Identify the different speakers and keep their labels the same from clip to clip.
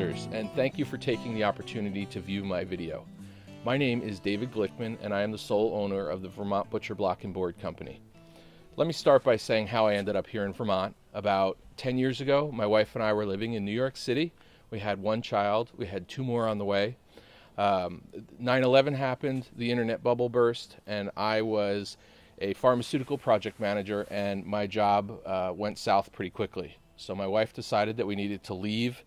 Speaker 1: Butchers, and thank you for taking the opportunity to view my video. My name is David Glickman, and I am the sole owner of the Vermont Butcher Block and Board Company. Let me start by saying how I ended up here in Vermont. About 10 years ago, my wife and I were living in New York City. We had one child. We had two more on the way. 9/11 happened, the internet bubble burst, and I was a pharmaceutical project manager, and my job went south pretty quickly. So my wife decided that we needed to leave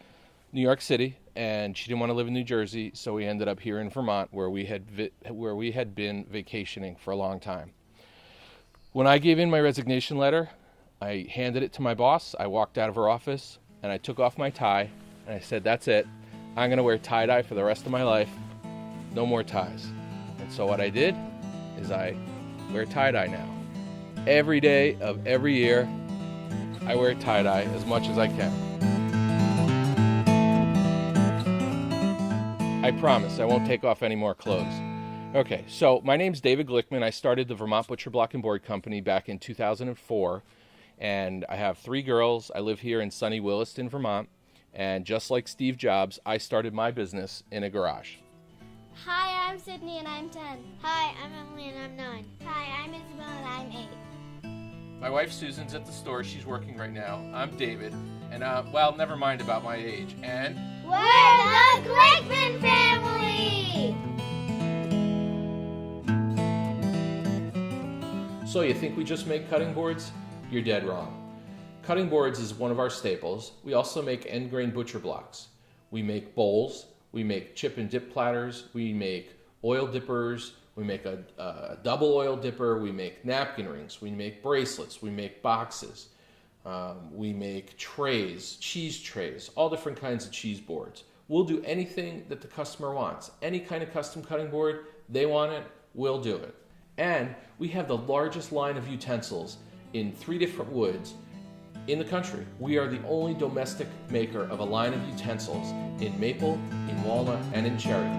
Speaker 1: New York City, and she didn't want to live in New Jersey, so we ended up here in Vermont, where we had been vacationing for a long time. When I gave in my resignation letter, I handed it to my boss. I walked out of her office, and I took off my tie, and I said, "That's it. I'm going to wear tie-dye for the rest of my life. No more ties." And so what I did is I wear tie-dye now. Every day of every year, I wear tie-dye as much as I can. I promise I won't take off any more clothes. Okay, so my name's David Glickman. I started the Vermont Butcher Block and Board Company back in 2004, and I have 3 girls. I live here in sunny Williston, Vermont, and just like Steve Jobs, I started my business in a garage.
Speaker 2: Hi, I'm Sydney and I'm 10.
Speaker 3: Hi, I'm Emily and I'm 9.
Speaker 2: Hi, I'm Isabel and I'm 8.
Speaker 1: My wife Susan's at the store. She's working right now. I'm David, and well, never mind about my age. And
Speaker 2: we're the Glickman family!
Speaker 1: So you think we just make cutting boards? You're dead wrong. Cutting boards is one of our staples. We also make end grain butcher blocks. We make bowls. We make chip and dip platters. We make oil dippers. We make a double oil dipper. We make napkin rings. We make bracelets. We make boxes. We make trays, cheese trays, all different kinds of cheese boards. We'll do anything that the customer wants. Any kind of custom cutting board, they want it, we'll do it. And we have the largest line of utensils in 3 different woods in the country. We are the only domestic maker of a line of utensils in maple, in walnut, and in cherry.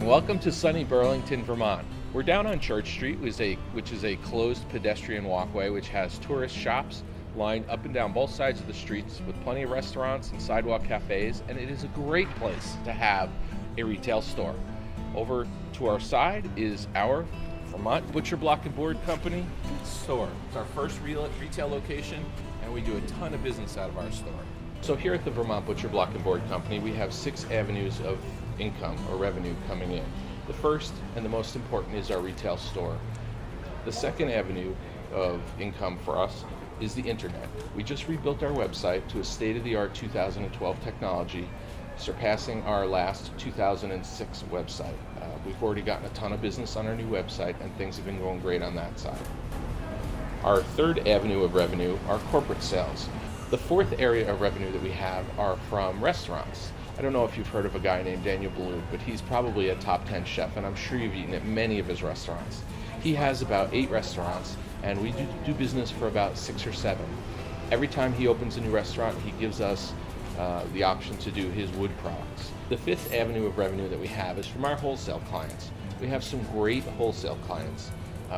Speaker 1: Welcome to sunny Burlington, Vermont. We're down on Church Street, which is a closed pedestrian walkway which has tourist shops lined up and down both sides of the streets with plenty of restaurants and sidewalk cafes, and it is a great place to have a retail store. Over to our side is our Vermont Butcher Block and Board Company store. It's our first retail location, and we do a ton of business out of our store. So here at the Vermont Butcher Block and Board Company, we have 6 avenues of income or revenue coming in. The first and the most important is our retail store. The second avenue of income for us is the internet. We just rebuilt our website to a state-of-the-art 2012 technology, surpassing our last 2006 website. We've already gotten a ton of business on our new website, and things have been going great on that side. Our third avenue of revenue are corporate sales. The fourth area of revenue that we have are from restaurants. I don't know if you've heard of a guy named Daniel Blue, but he's probably a top 10 chef, and I'm sure you've eaten at many of his restaurants. He has about 8 restaurants, and we do business for about 6 or 7. Every time he opens a new restaurant, he gives us the option to do his wood products. The fifth avenue of revenue that we have is from our wholesale clients. We have some great wholesale clients.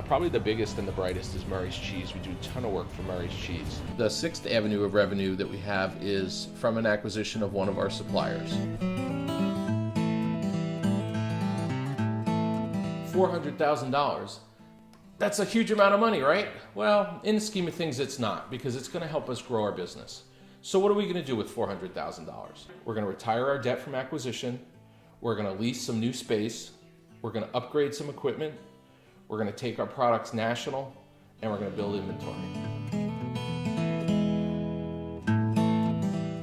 Speaker 1: Probably the biggest and the brightest is Murray's Cheese. We do a ton of work for Murray's Cheese. The sixth avenue of revenue that we have is from an acquisition of one of our suppliers. $400,000. That's a huge amount of money, right? Well, in the scheme of things, it's not, because it's going to help us grow our business. So what are we going to do with $400,000? We're going to retire our debt from acquisition. We're going to lease some new space. We're going to upgrade some equipment. We're going to take our products national, and we're going to build inventory.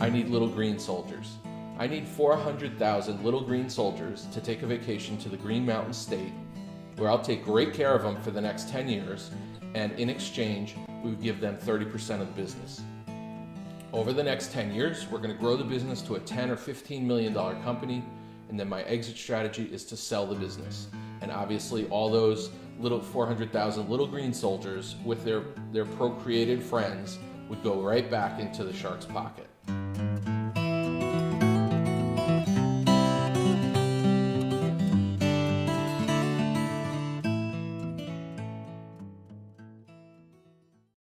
Speaker 1: I need little green soldiers. I need 400,000 little green soldiers to take a vacation to the Green Mountain State, where I'll take great care of them for the next 10 years, and in exchange, we would give them 30% of the business. Over the next 10 years, we're going to grow the business to a $10 or $15 million company, and then my exit strategy is to sell the business. And obviously all those little 400,000 little green soldiers with their procreated friends would go right back into the shark's pocket.